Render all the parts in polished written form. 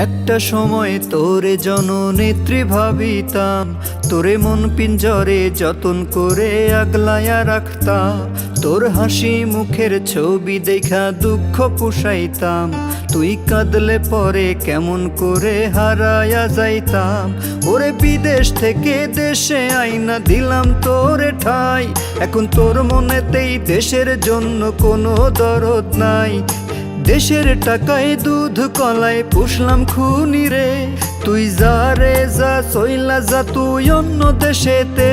একটা সময় তোরে জননেত্রী ভাবিতাম, তোরে মন পিঞ্জরে যতন করে আগলায়া রাখতাম। তোর হাসি মুখের ছবি দেখা দুঃখ পুষাইতাম, তুই কাঁদলে পরে কেমন করে হারায়া যাইতাম। ওরে বিদেশ থেকে দেশে আইনা দিলাম তোরে ঠাই, এখন তোর মনেতেই দেশের জন্য কোনো দরদ নাই। দেশের টাকায় দুধ কলায় পুষলাম খুনি রে, তুই যা রে যা চইলা যা তুই অন্য দেশেতে।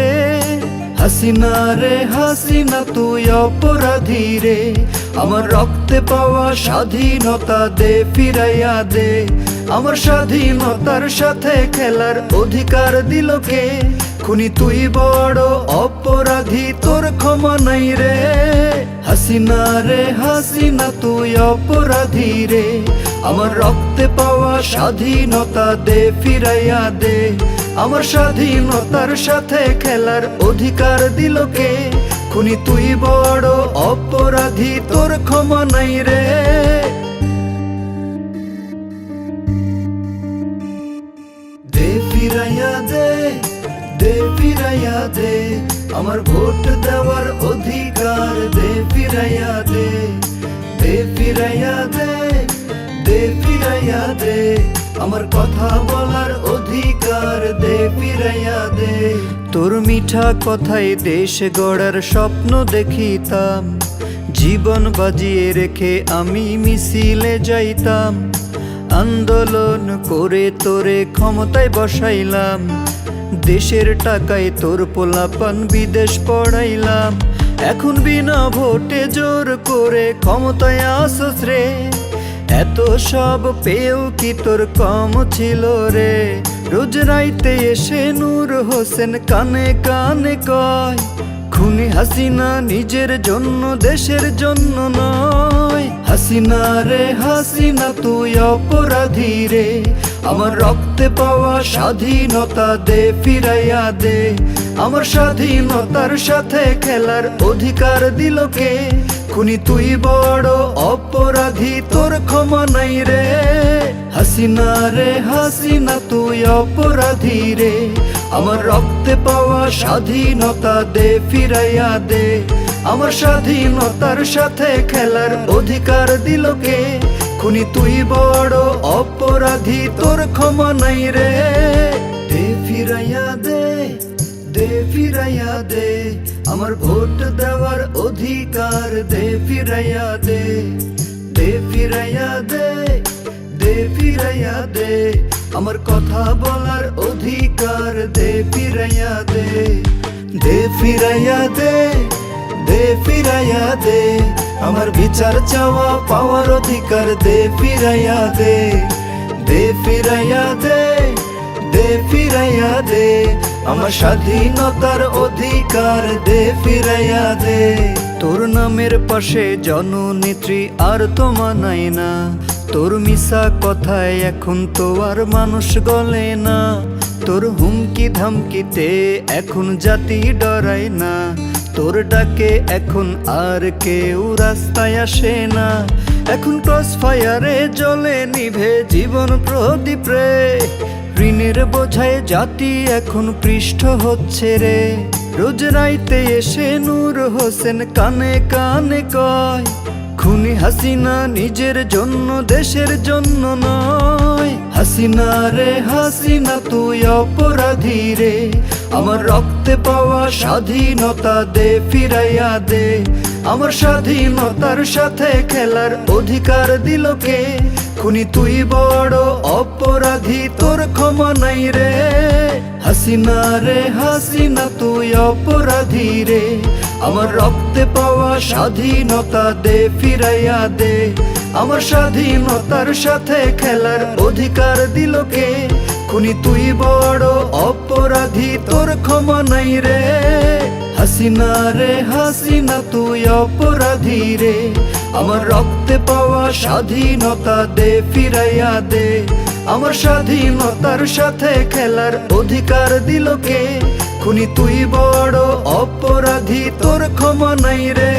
হাসিনা রে হাসিনা তুই অপরাধী রে, আমার রক্তে পাওয়া স্বাধীনতা দে ফিরাইয়া দে। আমার স্বাধীনতার সাথে খেলার অধিকার দিল কে? খুনি তুই বড় অপরাধী, তোর ক্ষমা নাই রে। হাসিনা রে হাসিনা তুই অপরাধী রে, আমার রক্তে পাওয়া স্বাধীনতা দে ফিরাইয়া দে। আমার স্বাধীনতার সাথে খেলার অধিকার দিল কে? খুনি তুই বড় অপরাধী, তোর ক্ষমা নাই রে। দে ফিরাইয়া দে, দে ফিরাইয়া দে, আমার ভোট দেওয়ার অধিকার দে ফিরাইয়া দে। দে ফিরাইয়া দে, দে ফিরাইয়া দে, আমার কথা বলার অধিকার দে ফিরাইয়া দে। তোর মিঠা কথায় দেশ গড়ার স্বপ্ন দেখিতাম, জীবন বাজিয়ে রেখে আমি মিছিলে যাইতাম। আন্দোলন করে তোরে ক্ষমতায় বসাইলাম, দেশের টাকায় তোর পোলাপান বিদেশ পড়াইলাম। এখন বিনা ভোটে জোর করে ক্ষমতায় আসছ রে, এত সব পেয়েও কি তোর কম ছিল রে? রোজ রাইতে এসে নূর হোসেন কানে কানে কয়, খুনি হাসিনা নিজের জন্য দেশের জন্য নয়। হাসিনা রে হাসিনা তুই অপরাধী রে, আমার রক্তে পাওয়া স্বাধীনতা দে ফিরাইয়া দে। আমার স্বাধীনতার সাথে খেলার অধিকার দিল কে? খুনি তুই বড় অপরাধী, তোর ক্ষমা নাই রে। হাসিনা রে হাসিনা তুই অপরাধী রে, আমার রক্তে পাওয়া স্বাধীনতা দে ফিরাইয়া দে। আমার স্বাধীনতার সাথে খেলার অধিকার দিল কে? খুনি তুই বড় অপরাধী, তোর ক্ষমা নাই রে। দে ফিরাইয়া দে, দে ফিরাইয়া দে, আমার ভোট দেওয়ার অধিকার দে ফিরাইয়া দে। দে ফিরাইয়া দে, দে ফিরাইয়া দে, আমার কথা বলার অধিকার দে ফিরাইয়া দে। দে ফিরাইয়া দে, দে ফিরাইয়া দে, আমার বিচার চাওয়া পাওয়ার অধিকার দে ফিরাইয়া দে। দে ফিরাইয়া দে, দে ফিরাইয়া দে, আমার স্বাধীনতার অধিকার দে ফিরাইয়া দে। তোর নামের পাশে জননেত্রী আর তো মানায় না, তোর মিশা কথায় এখন তো আর মানুষ গলে না। তোর হুমকি ধামকিতে এখন জাতি ডরায় না, তোর ডাকে এখন আর কেউ রাস্তায় আসে না। এখন ক্রস ফায়ারে জ্বলে নিভে জীবন প্রদীপ রে, ঋণের বোঝায় জাতি এখন পৃষ্ঠ হচ্ছে রে। রোজ রাইতে এসে নূর হোসেন কানে কানে কয়, খুনি হাসিনা নিজের জন্য দেশের জন্য নয়। হাসিনা রে হাসিনা তুই অপরাধী রে, আমার রক্তে পাওয়া স্বাধীনতা দে ফিরাইয়া দে। আমার স্বাধীনতার সাথে খেলার অধিকার দিল কে? খুনি তুই বড় অপরাধী, তোর ক্ষমা নাই রে। হাসিনা রে হাসিনা তুই অপরাধী রে, আমার রক্তে পাওয়া স্বাধীনতা দে ফিরাইয়া দে। আমার স্বাধীনতার সাথে খেলার অধিকার দিল কে? খুনি তুই বড় অপরাধী, তোর ক্ষমা নাই রে। হাসিনা রে হাসিনা তুই অপরাধী রে, আমার রক্তে পাওয়া স্বাধীনতা দে ফিরাইয়া দে। আমার স্বাধীনতার সাথে খেলার অধিকার দিল কে? খুনি তুই বড় অপরাধী, তোর ক্ষমা নাই রে।